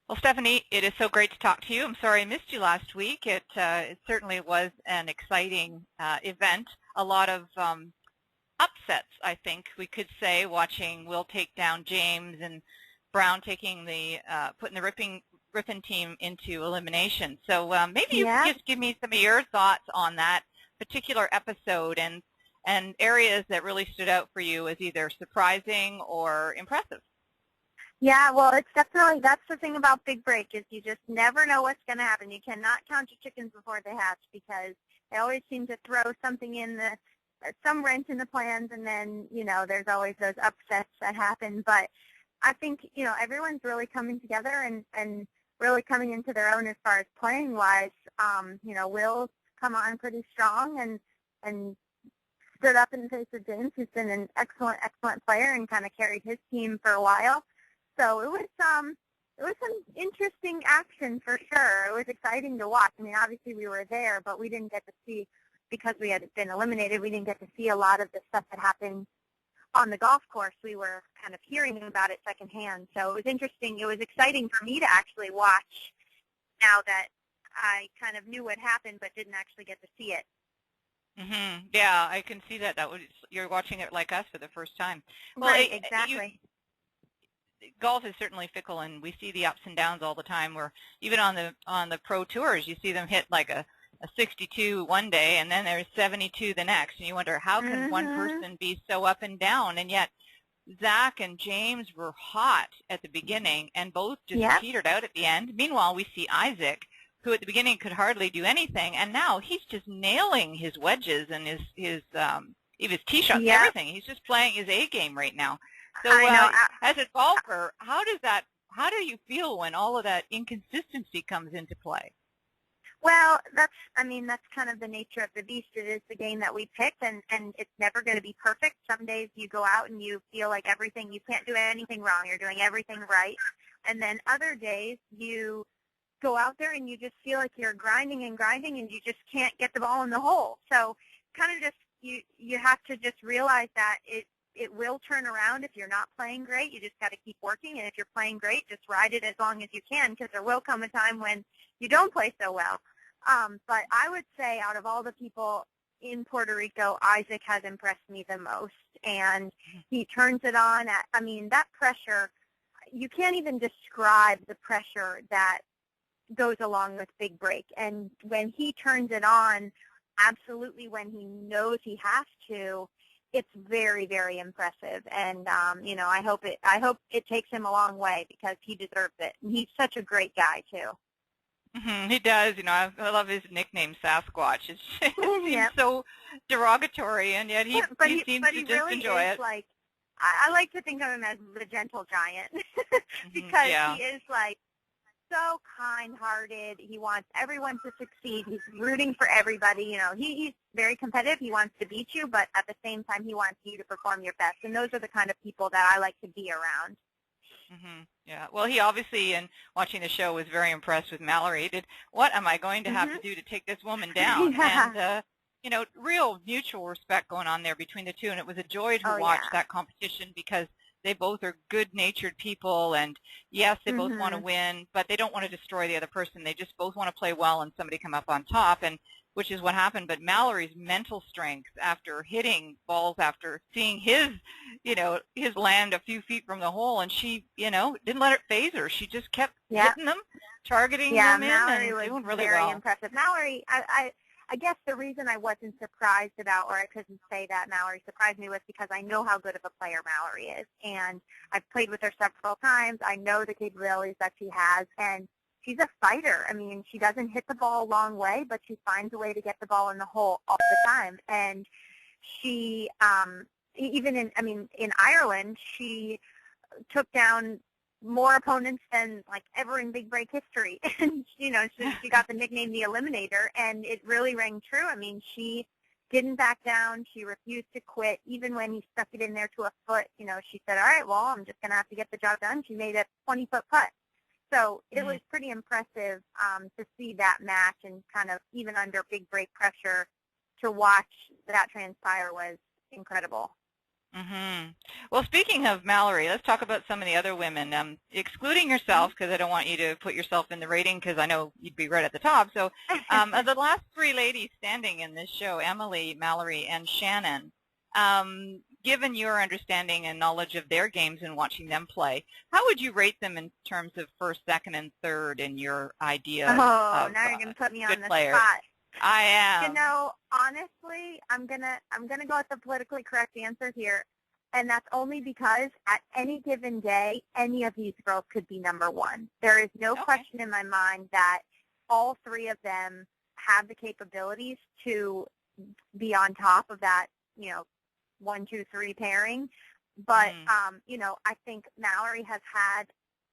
Well, Stephanie, it is so great to talk to you. I'm sorry I missed you last week. It certainly was an exciting event. A lot of upsets, I think we could say, watching Will take down James and Brown taking putting the Rippin team into elimination. So maybe you could Yeah. just give me some of your thoughts on that particular episode and areas that really stood out for you as either surprising or impressive. Yeah, well, it's definitely, that's the thing about Big Break is you just never know what's going to happen. You cannot count your chickens before they hatch because they always seem to throw something some wrench in the plans, and then, there's always those upsets that happen. But I think, everyone's really coming together and really coming into their own as far as playing-wise. Will's come on pretty strong and stood up in the face of James, who's been an excellent, excellent player and kind of carried his team for a while. So it was some interesting action for sure. It was exciting to watch. I mean, obviously we were there, but we didn't get to see, because we had been eliminated, we didn't get to see a lot of the stuff that happened on the golf course. We were kind of hearing about it secondhand. So it was interesting. It was exciting for me to actually watch now that I kind of knew what happened but didn't actually get to see it. Mm-hmm. Yeah, I can see that. You're watching it like us for the first time. Well, Right, exactly. Golf is certainly fickle, and we see the ups and downs all the time. Where even on the pro tours, you see them hit like a 62 one day, and then there's 72 the next, and you wonder how can one person be so up and down? And yet Zach and James were hot at the beginning, and both just petered out at the end. Meanwhile, we see Isaac, who at the beginning could hardly do anything, and now he's just nailing his wedges and his tee shots, everything. He's just playing his A game right now. So as a golfer, how do you feel when all of that inconsistency comes into play? Well, that's kind of the nature of the beast. It is the game that we picked, and it's never going to be perfect. Some days you go out and you feel like you can't do anything wrong. You're doing everything right. And then other days you go out there and you just feel like you're grinding and grinding and you just can't get the ball in the hole. So kind of just you have to just realize that it will turn around if you're not playing great. You just got to keep working, and if you're playing great, just ride it as long as you can, because there will come a time when you don't play so well. But I would say out of all the people in Puerto Rico, Isaac has impressed me the most, and he turns it on. That pressure, you can't even describe the pressure that goes along with Big Break. And when he turns it on, absolutely when he knows he has to, it's very, very impressive, and I hope it takes him a long way because he deserves it. And he's such a great guy too. Mm-hmm, he does. I love his nickname, Sasquatch. It seems so derogatory, and yet he seems to just really enjoy it. Like, I like to think of him as the gentle giant because he is like so kind-hearted. He wants everyone to succeed. He's rooting for everybody. He's very competitive. He wants to beat you, but at the same time, he wants you to perform your best. And those are the kind of people that I like to be around. Mm-hmm. Yeah. Well, he obviously, in watching the show, was very impressed with Mallory. What am I going to have to do to take this woman down? And real mutual respect going on there between the two. And it was a joy to watch that competition because they both are good-natured people, and yes, they both want to win, but they don't want to destroy the other person. They just both want to play well and somebody come up on top, and which is what happened. But Mallory's mental strength after hitting balls, after seeing his land a few feet from the hole, and she, didn't let it faze her. She just kept hitting them, targeting them in, and doing really well. Very impressive. Mallory, I guess the reason I wasn't surprised about, or I couldn't say that Mallory surprised me, was because I know how good of a player Mallory is. And I've played with her several times. I know the capabilities that she has. And she's a fighter. She doesn't hit the ball a long way, but she finds a way to get the ball in the hole all the time. And she, even in Ireland, she took down more opponents than ever in Big Break history. And she got the nickname the Eliminator, and it really rang true. She didn't back down. She refused to quit, even when he stuck it in there to a foot. She said, all right, well, I'm just going to have to get the job done. She made a 20-foot putt. So it was pretty impressive to see that match, and kind of even under Big Break pressure to watch that transpire was incredible. Mm-hmm. Well, speaking of Mallory, let's talk about some of the other women, excluding yourself, because I don't want you to put yourself in the rating, because I know you'd be right at the top. So of the last three ladies standing in this show, Emily, Mallory, and Shannon, given your understanding and knowledge of their games and watching them play, how would you rate them in terms of first, second, and third in your idea Oh, of now you're gonna put me good on the players? spot. I You am. know, honestly, I'm gonna go with the politically correct answer here, and that's only because at any given day, any of these girls could be number one. There is no Okay. question in my mind that all three of them have the capabilities to be on top of that, 1, 2, 3 pairing. But I think Mallory has had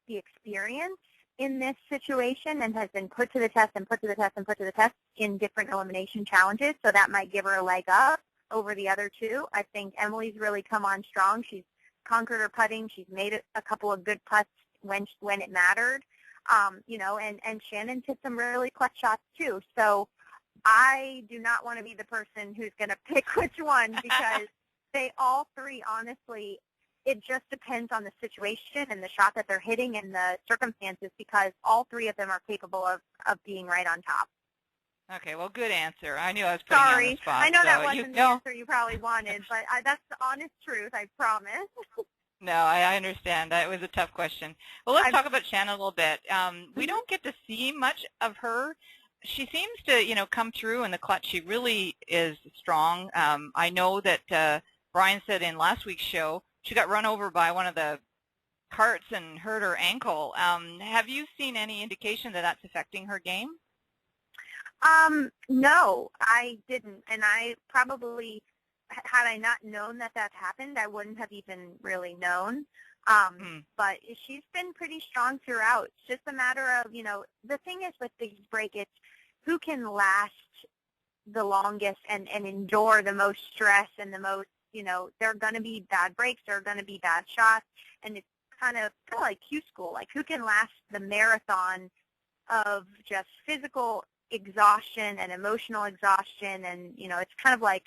the experience in this situation and has been put to the test and put to the test and put to the test in different elimination challenges, so that might give her a leg up over the other two. I think Emily's really come on strong. She's conquered her putting. She's made a couple of good putts when it mattered, and Shannon's hit some really clutch shots too. So I do not want to be the person who's going to pick which one, because they all three, honestly, it just depends on the situation and the shot that they're hitting and the circumstances, because all three of them are capable of being right on top. Okay, well, good answer. I knew I was putting you on the spot. I know so that wasn't the answer you probably wanted, but that's the honest truth, I promise. No, I understand. It was a tough question. Well, let's talk about Shannon a little bit. We don't get to see much of her. She seems to, come through in the clutch. She really is strong. I know that Brian said in last week's show she got run over by one of the carts and hurt her ankle. Have you seen any indication that that's affecting her game? No, I didn't, and I probably, had I not known that happened, I wouldn't have even really known. But she's been pretty strong throughout. It's just a matter of, the thing is with these break, it's who can last the longest and endure the most stress and the most, there are going to be bad breaks, there are going to be bad shots, and it's kind of like Q school, like who can last the marathon of just physical exhaustion and emotional exhaustion. And it's kind of like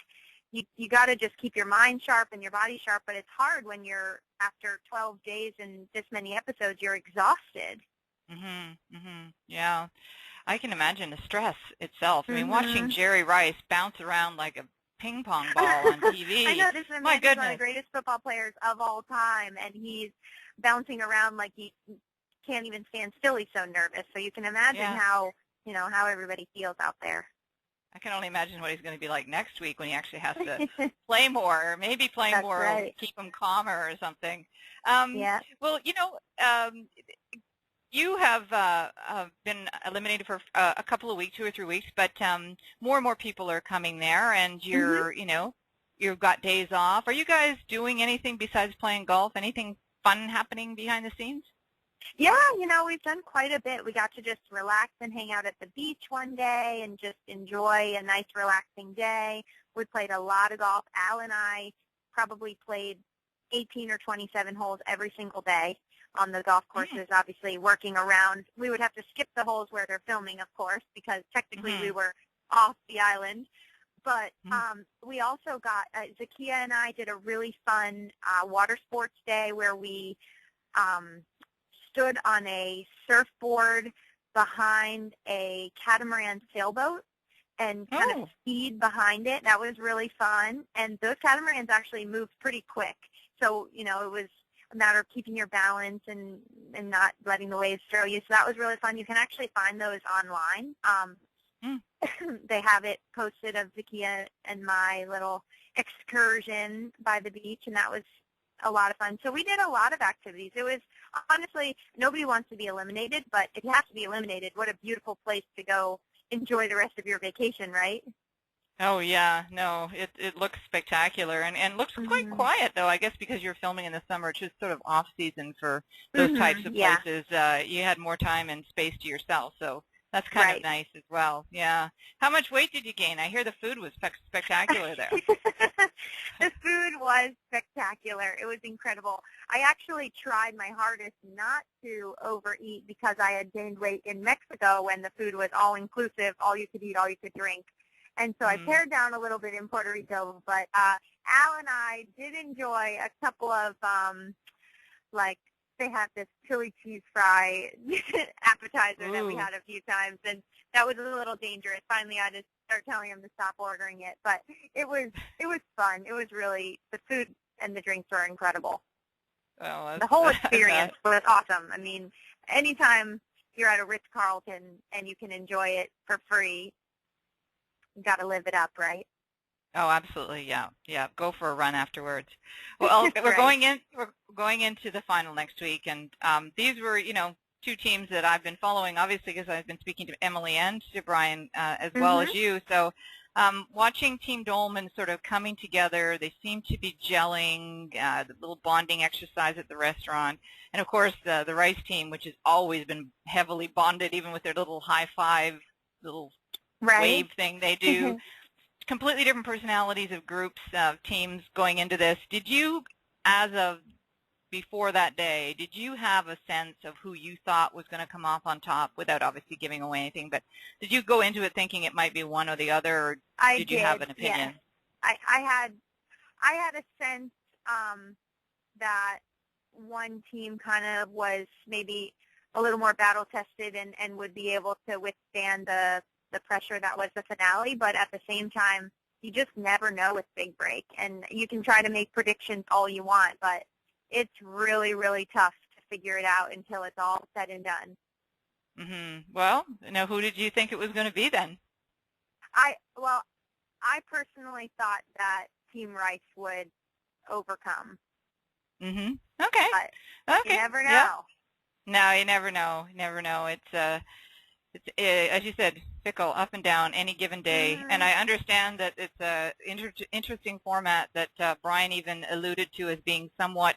you got to just keep your mind sharp and your body sharp, but it's hard when you're, after 12 days and this many episodes, you're exhausted. Yeah, I can imagine the stress itself. I mean, watching Jerry Rice bounce around like a ping pong ball on TV. I know, this is my goodness, one of the greatest football players of all time, and he's bouncing around like he can't even stand still. He's so nervous. So you can imagine how everybody feels out there. I can only imagine what he's going to be like next week when he actually has to play more, or maybe play more will keep him calmer or something. Well, you have been eliminated for a couple of weeks, 2 or 3 weeks, but more and more people are coming there, and you're, you've got days off. Are you guys doing anything besides playing golf? Anything fun happening behind the scenes? Yeah, we've done quite a bit. We got to just relax and hang out at the beach one day and just enjoy a nice, relaxing day. We played a lot of golf. Al and I probably played 18 or 27 holes every single day on the golf courses, obviously working around. We would have to skip the holes where they're filming, of course, because technically we were off the island. But we also got, Zakia and I did a really fun water sports day where we stood on a surfboard behind a catamaran sailboat and kind of skied behind it. That was really fun. And those catamarans actually moved pretty quick. So, it was a matter of keeping your balance and not letting the waves throw you. So that was really fun. You can actually find those online. They have it posted of Zakia and my little excursion by the beach, and that was a lot of fun. So we did a lot of activities. It was, honestly, nobody wants to be eliminated, but if you have to be eliminated, what a beautiful place to go enjoy the rest of your vacation, right? Oh, yeah. No, it looks spectacular and looks quite quiet, though, I guess because you're filming in the summer, which is sort of off-season for those types of places. You had more time and space to yourself, so that's kind of nice as well. Yeah. How much weight did you gain? I hear the food was spectacular there. The food was spectacular. It was incredible. I actually tried my hardest not to overeat because I had gained weight in Mexico when the food was all-inclusive, all you could eat, all you could drink. And so I pared down a little bit in Puerto Rico, but Al and I did enjoy a couple of, like, they had this chili cheese fry appetizer that we had a few times, and that was a little dangerous. Finally, I had to start telling him to stop ordering it, but it was fun. It was really, the food and the drinks were incredible. Well, the whole experience was awesome. I mean, anytime you're at a Ritz-Carlton and you can enjoy it for free, you got to live it up, right? Oh, absolutely, yeah. Go for a run afterwards. Well, we're going into the final next week, and these were, two teams that I've been following, obviously, because I've been speaking to Emily and to Brian as well as you. So, watching Team Dolman sort of coming together, they seem to be gelling. The little bonding exercise at the restaurant, and of course the Rice team, which has always been heavily bonded, even with their little high five, little wave thing they do. Completely different personalities of groups, teams going into this. Did you, as of before that day, did you have a sense of who you thought was going to come off on top, without obviously giving away anything, but did you go into it thinking it might be one or the other, or did you have an opinion? Yes. I had a sense that one team kind of was maybe a little more battle-tested and would be able to withstand the pressure that was the finale, but at the same time, you just never know with Big Break, and you can try to make predictions all you want, but it's really, really tough to figure it out until it's all said and done. Well, who did you think it was going to be then? I personally thought that Team Rice would overcome. Okay. But you never know. Yeah. No, you never know. You never know. It's as you said, fickle, up and down, any given day. And I understand that it's a interesting format that Brian even alluded to as being somewhat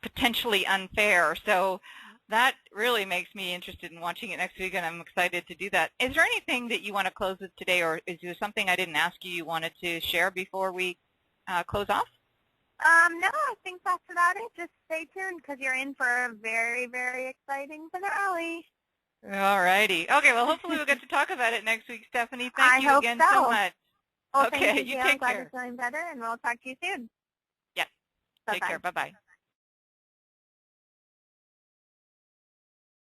potentially unfair. So that really makes me interested in watching it next week, and I'm excited to do that. Is there anything that you want to close with today, or is there something I didn't ask you wanted to share before we close off? No, I think that's about it. Just stay tuned, because you're in for a very, very exciting finale. All righty. Okay, well, hopefully we'll get to talk about it next week, Stephanie. Thank you again so much. Well, okay, thank you, you Gail. take I'm glad care. you're feeling better, and we'll talk to you soon. Yes. Take care. Bye-bye.